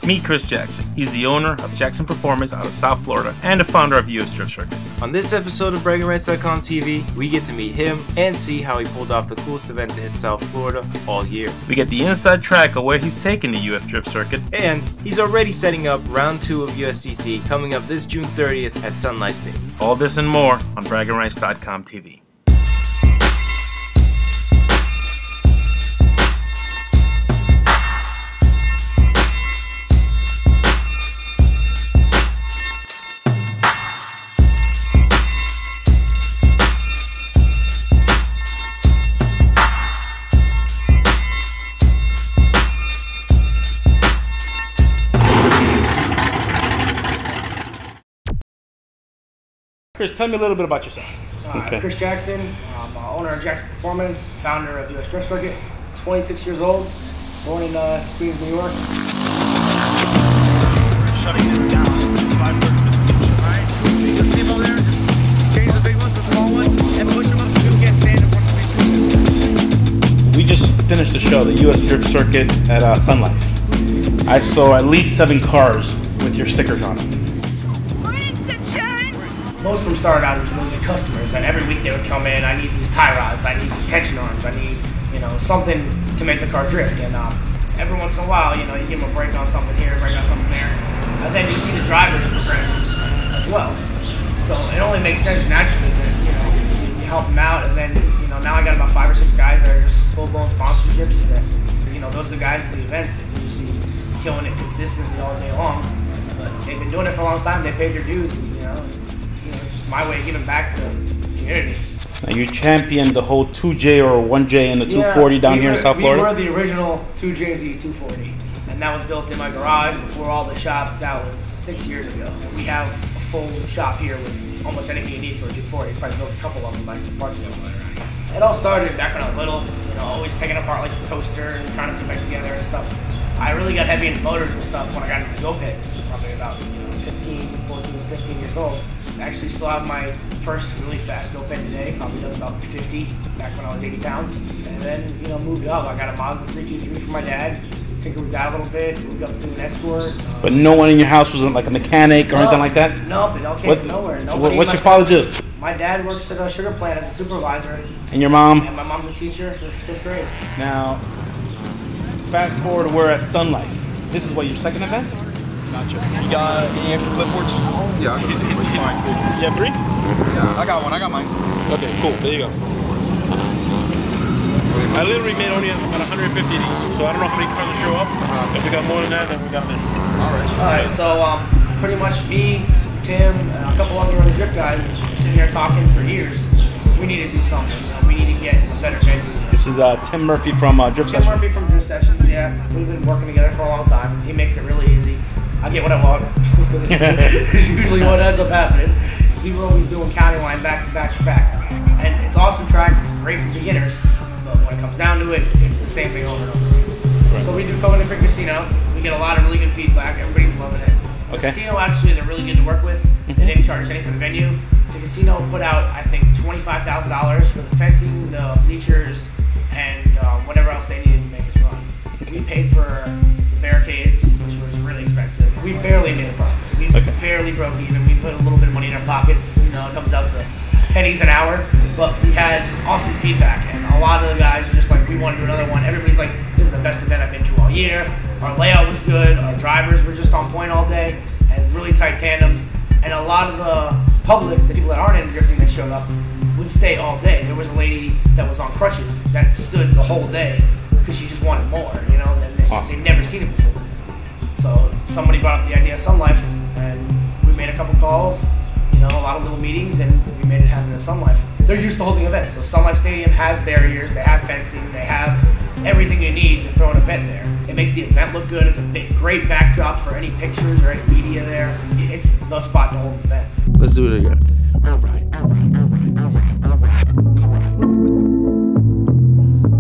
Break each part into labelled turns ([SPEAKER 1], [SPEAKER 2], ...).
[SPEAKER 1] Meet Chris Jackson. He's the owner of Jackson Performance out of South Florida and the founder of US Drift Circuit.
[SPEAKER 2] On this episode of Braggenrites.com TV, we get to meet him and see how he pulled off the coolest event to hit South Florida all year.
[SPEAKER 1] We get the inside track of where he's taking the US Drift Circuit.
[SPEAKER 2] And he's already setting up round 2 of USDC coming up this June 30th at Sun Life Stadium.
[SPEAKER 1] All this and more on Braggenrites.com TV. Chris, tell me a little bit about yourself.
[SPEAKER 3] I'm Chris Jackson. I'm owner of Jackson Performance, founder of US Drift Circuit, 26 years old, born in Queens, New York.
[SPEAKER 4] Shutting this down. 5 foot distance, right? You can see them over there, just change the big ones to the small one, and push them up so you can't stand in front of me.
[SPEAKER 1] We just finished the show, the US Drift Circuit at Sun Life. I saw at least 7 cars with your stickers on them.
[SPEAKER 3] Most of them started out as really good customers, and every week they would come in, I need these tie rods, I need these tension arms, I need, something to make the car drift. And every once in a while, you give them a break on something here, break on something there. And then you see the drivers progress as well. So it only makes sense naturally that, you help them out, and then, now I got about 5 or 6 guys that are just full-blown sponsorships that, those are the guys at the events that you see killing it consistently all day long. But they've been doing it for a long time, they paid their dues, just my way of giving back to the community.
[SPEAKER 1] Now you championed the whole 2J or 1J and the 240 down here in South Florida?
[SPEAKER 3] We were the original 2JZ 240, and that was built in my garage before all the shops. That was 6 years ago. We have a full shop here with almost anything you need for a 240. Probably built a couple of them by some parts of them. It all started back when I was little, always taking apart like the coaster and trying to put it back together and stuff. I really got heavy into motors and stuff when I got into go pits, probably about 15 years old. I actually still have my first really fast go pit today, probably does about 50 back when I was 80 pounds. And then, moved up. I got a Mazda 323 from my dad. Tinkered with that a little bit, moved up to an Escort.
[SPEAKER 1] But no one in your house was like a mechanic or anything like that?
[SPEAKER 3] No, it all came from nowhere.
[SPEAKER 1] What's your father do?
[SPEAKER 3] My dad works at a sugar plant as a supervisor.
[SPEAKER 1] And your mom?
[SPEAKER 3] And my mom's a teacher for 5th grade.
[SPEAKER 1] Now, fast forward, we're at Sun Life. This is what, your second event?
[SPEAKER 4] Gotcha. You got any extra clipboards?
[SPEAKER 5] Yeah, it's fine.
[SPEAKER 1] You have 3?
[SPEAKER 4] Yeah, I got one. I got mine.
[SPEAKER 1] Okay, cool. There you go. I literally made only about 150 of these, so I don't know how many cars will show up. If we got more than that, then we got them.
[SPEAKER 3] Alright, so pretty much me, Tim, and a couple other drift guys sitting there talking for years. We need to do something. We need to get a better venue.
[SPEAKER 1] This is Tim Murphy from Drift Sessions.
[SPEAKER 3] Tim Murphy from Drift Sessions, yeah. We've been working together for a long time. He makes it really easy. I get what I want. It's usually what ends up happening. We were always doing county line back to back to back. And it's awesome track, it's great for beginners, but when it comes down to it, it's the same thing over and over. Right. So we do Covenant Creek Casino. We get a lot of really good feedback. Everybody's loving it. The casino, actually, they're really good to work with. They didn't charge us anything for the venue. The casino put out, I think, $25,000 for the fencing, the bleachers, and whatever else they needed to make it run. We paid for the barricades, which was really expensive. We barely made a profit. We barely broke even. We put a little bit of money in our pockets. It comes out to pennies an hour. But we had awesome feedback, and a lot of the guys are just like, we want to do another one. Everybody's like, this is the best event I've been to all year. Our layout was good. Our drivers were just on point all day, and really tight tandems. And a lot of the public, the people that aren't in drifting that showed up, would stay all day. There was a lady that was on crutches that stood the whole day because she just wanted more, they'd never seen it before. So somebody brought up the idea of Sun Life, and we made a couple calls, a lot of little meetings, and we made it happen at Sun Life. They're used to holding events, so Sun Life Stadium has barriers, they have fencing, they have everything you need to throw an event there. It makes the event look good. It's a great backdrop for any pictures or any media there. It's the spot to hold the event.
[SPEAKER 2] Let's do it again.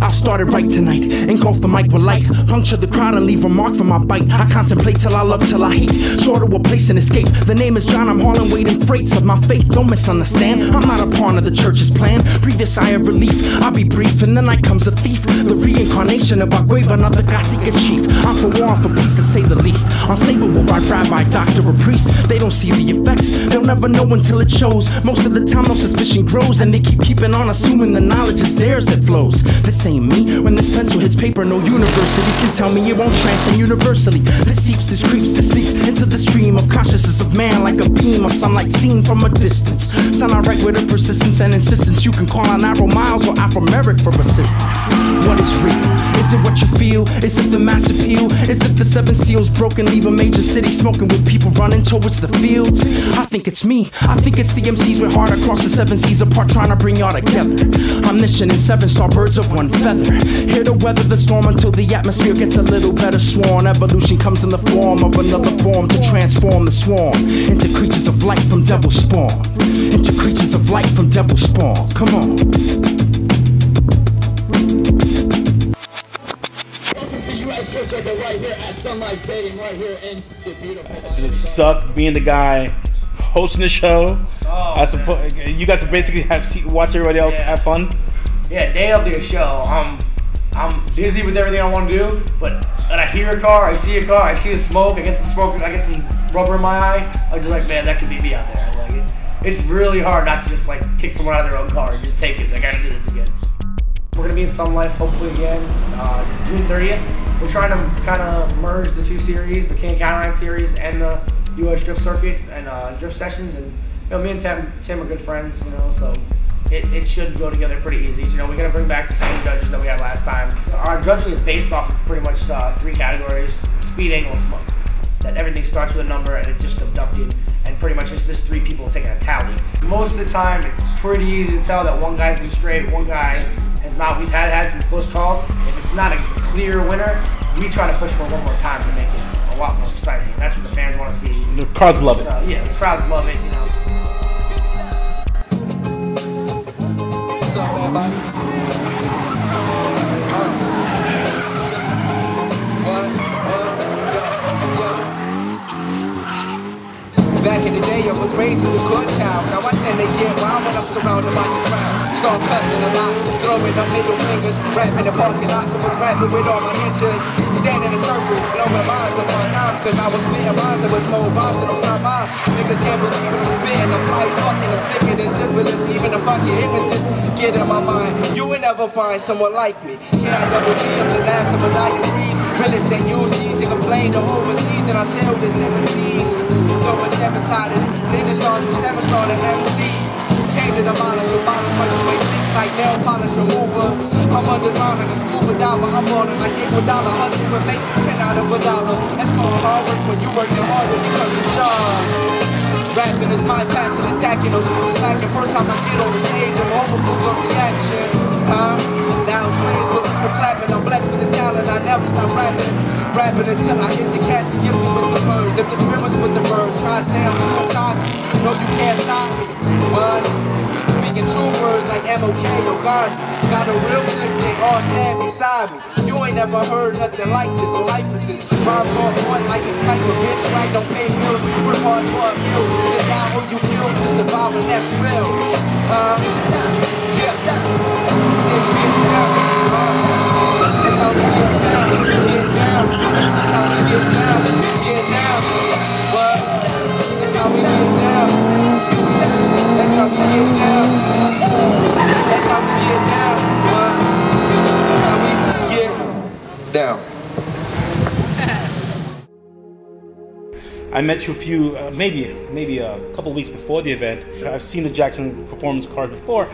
[SPEAKER 6] I'll start it right tonight. Engulf the mic with light. Puncture the crowd and leave a mark for my bite. I contemplate till I love, till I hate. Sort of a place and escape. The name is John, I'm hauling weight and freights of my faith. Don't misunderstand. I'm not a pawn of the church's plan. Breathe a sigh of relief. I'll be brief, and the night comes a thief. The reincarnation of our grave, another Gossika chief. I'm for war, I'm for peace, to say the least. Unsavable by rabbi, doctor, or priest. They don't see the effects. They'll never know until it shows. Most of the time, no suspicion grows, and they keeping on assuming the knowledge is theirs that flows. This ain't me. When this pencil hits paper, no university can tell me it won't transcend universally. This seeps, this creeps, this leaks into the stream of consciousness of man, like a beam of sunlight seen from a distance. Sound I write with a persistence and insistence. You can call on Afro Miles or Afro-Americ for assistance. What is real? Is it what you feel? Is it the mass appeal? Is it the 7 seals broken, leave a major city smoking with people running towards the fields? I think it's me. I think it's the MCs with heart across the 7 seas apart, trying to bring y'all together. Omniscient and 7-star birds of one feather. Here to weather the storm until the atmosphere gets a little better sworn. Evolution comes in the form of another form to transform the swarm into creatures of light from devil spawn. Into creatures of light from devil spawn. Come on.
[SPEAKER 7] Welcome to US Drift Circuit right here at Sunlight Stadium, right here in the beautiful.
[SPEAKER 1] It sucked being the guy hosting the show.
[SPEAKER 3] Oh,
[SPEAKER 1] I suppose you got to basically watch everybody else have fun.
[SPEAKER 3] Yeah, day of the show, I'm busy with everything I want to do, but when I hear a car, I see a car, I see the smoke, I get some smoke, I get some rubber in my eye, I'm just like, man, that could be me out there. Like, it's really hard not to just like kick someone out of their own car and just take it. I gotta do this again. We're gonna be in Sun Life hopefully again, June 30th. We're trying to kind of merge the 2 series, the King County series and the US Drift Circuit and drift sessions. And you know, me and Tim are good friends, you know, so it should go together pretty easy. You know, we're gonna bring back the same judges that we had last time. Our judging is based off of pretty much 3 categories: speed, angle, and smoke. That everything starts with a number and it's just abducted, and pretty much it's just 3 people taking a tally. Most of the time, it's pretty easy to tell that one guy's been straight, one guy has not. We've had some close calls. If it's not a clear winner, we try to push for one more time to make it a lot more exciting. That's what the fans want to see.
[SPEAKER 1] The crowds love it.
[SPEAKER 3] Yeah, the crowds love it, you know.
[SPEAKER 7] What's up, everybody? Back in the day, I was raised as a good child. Now I tend to get wild when I'm surrounded by the crowd. Start cussing a lot, throwing up middle fingers, rapping the parking lots. I was rapping with all my ninjas. Stand in a circle, blowing minds up on dimes, cause I was spitting rhymes that was more bombs than I'm not mine. Niggas can't believe what I'm spitting. I'm flies fucking, I'm sicker than syphilis. Even if I get hypnotist, get in my mind. You will never find someone like me. Yeah, I double D, I'm the last of a dying breed. Realest that you'll see, take a plane to overseas, then I sail to 7 seas. Though it's 7-sided, ninja stars with 7-star to MC. Came to demolish, abolish, like a fake fix like nail polish remover. I'm underground like a scuba diver, I'm balling like $8 hustle and make 10 out of $1. That's called hard work when you working hard when it comes to charge. Rapping is my passion, attacking those who slacking. First time I get on the stage, I'm hoping for good reactions. Loud screams with people clapping. I'm blessed with the talent, I never stop rapping. Rapping until I hit the casket, gifted with the birds. Lift the spirits with the birds. Try to say I'm too cocky. No, you can't stop me. But speaking true words like MOK or Gandhi. Got a real clip, they all stand beside me. You ain't never heard nothing like this. Life is this. Rhymes on point like a sniper. Bitch, right? Don't pay bills. Work hard for a meal. Get down who you kill to survive, and that's real. Yeah. Say we get down. That's how we get down. We get down. That's how we get down. We get down. But that's how we get down. That's how we get down. That's how we get down. But that's how we get down.
[SPEAKER 1] I met you a few, maybe a couple weeks before the event. I've seen the Jackson performance card before,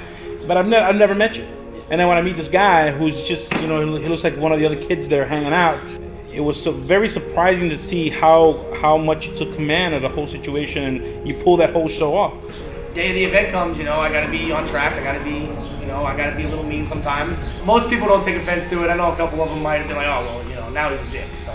[SPEAKER 1] but I've never met you. And then when I meet this guy who's just, you know, he looks like one of the other kids there hanging out, it was very surprising to see how much you took command of the whole situation and you pulled that whole show off.
[SPEAKER 3] Day of the event comes, you know, I gotta be on track, I gotta be a little mean sometimes. Most people don't take offense to it. I know a couple of them might have been like, oh, well, you know, now he's a dick, so.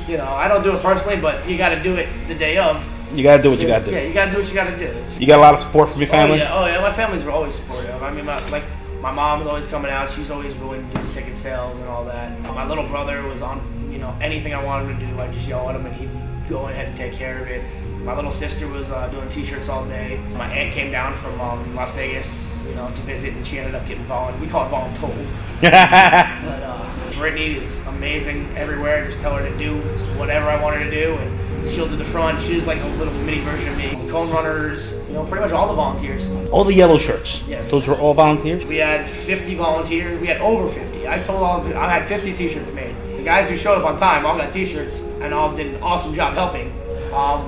[SPEAKER 3] You know, I don't do it personally, but you got to do it the day of.
[SPEAKER 1] You got to do what you got to do.
[SPEAKER 3] Yeah, you got to do what you got to do.
[SPEAKER 1] You got a lot of support from your family?
[SPEAKER 3] Oh yeah, my family's always supportive. I mean, like My mom is always coming out. She's always willing to do ticket sales and all that. My little brother was on, you know, anything I wanted him to do, I'd just yell at him and he'd go ahead and take care of it. My little sister was doing t-shirts all day. My aunt came down from Las Vegas, you know, to visit, and she ended up getting we call it voluntold. But Brittany is amazing everywhere. Just tell her to do whatever I want her to do, and she'll do the front. She's like a little mini version of me. Cone runners, you know, pretty much all the volunteers.
[SPEAKER 1] All the yellow shirts?
[SPEAKER 3] Yes.
[SPEAKER 1] Those were all volunteers?
[SPEAKER 3] We had 50 volunteers. We had over 50. I had 50 t-shirts made. The guys who showed up on time all got t-shirts and all did an awesome job helping.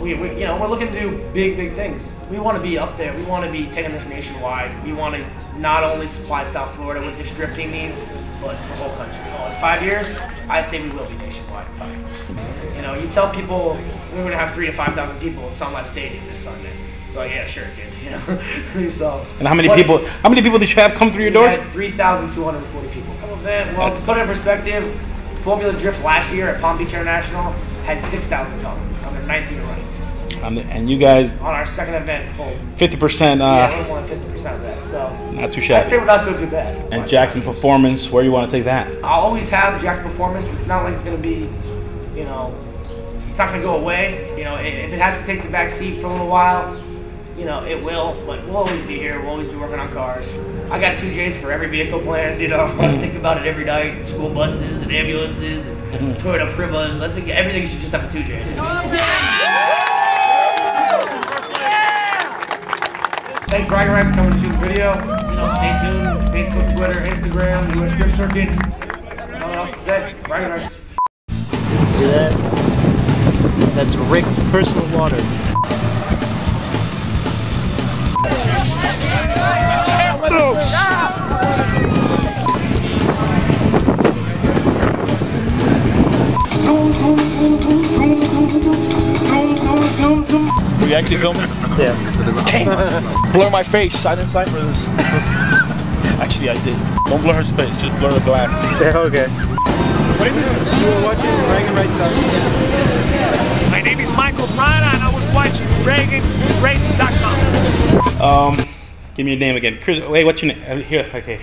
[SPEAKER 3] You know, we're looking to do big things. We want to be up there. We want to be taking this nationwide. We want to not only supply South Florida with this drifting needs, but the whole country. In 5 years, I say we will be nationwide in 5 years. You know, you tell people we're going to have 3,000 to 5,000 people at Sun Life Stadium this Sunday. They're like, yeah, sure, kid. You know. So. And how many people did you have come through your doors? We had 3,240 people come event. Well, to put it in perspective, Formula Drift last year at Palm Beach International had 6,000 come on their 9th year running.
[SPEAKER 1] And you guys
[SPEAKER 3] on our second event pulled
[SPEAKER 1] 50%.
[SPEAKER 3] Yeah, a little more than 50% of that. So
[SPEAKER 1] not too shabby.
[SPEAKER 3] I'd say we're not doing too bad.
[SPEAKER 1] And Jackson Performance, where you want to take that?
[SPEAKER 3] I'll always have Jackson Performance. It's not like it's going to be, you know, it's not going to go away. You know, if it has to take the back seat for a little while, you know, it will. But we'll always be here. We'll always be working on cars. I got 2 Js for every vehicle planned. You know, I think about it every night. School buses and ambulances and Toyota Privas. I think everything should just have a 2 J. Thanks, Braggenrites, coming to shoot the video. You know, stay tuned. Facebook, Twitter, Instagram, US Drift Circuit. Nothing else to say. Braggenrites.
[SPEAKER 2] See that? That's Rick's personal water.
[SPEAKER 8] Were you actually filming?
[SPEAKER 2] Yes.
[SPEAKER 8] Blur my face. I didn't sign for this. Actually, I did. Don't blur his face. Just blur the glasses.
[SPEAKER 2] Yeah, okay. What are you doing? You were watching Braggenrites Magazine.
[SPEAKER 9] My name is Michael Prada, and I was watching Braggenrites.com.
[SPEAKER 1] Give me your name again. Chris, wait, what's your name? Here, okay.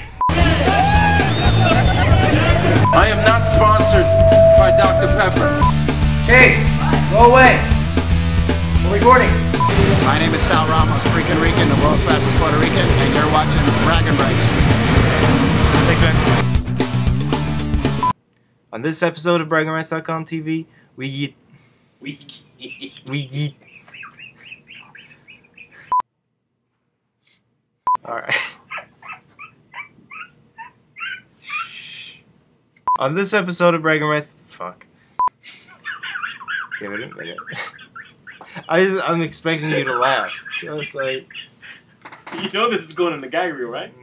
[SPEAKER 10] I am not sponsored by Dr. Pepper.
[SPEAKER 3] Hey, go away. We're recording.
[SPEAKER 5] My name is Sal Ramos, Freakin' Rican, the world's fastest Puerto Rican, and you're watching Braggenrites.
[SPEAKER 2] Thanks, man. On this episode of Braggenrites.com TV, we eat. Alright. On this episode of Braggenrites... Fuck. Give it a minute. I'm expecting you to laugh. So it's like...
[SPEAKER 8] You know this is going in the gag reel, right?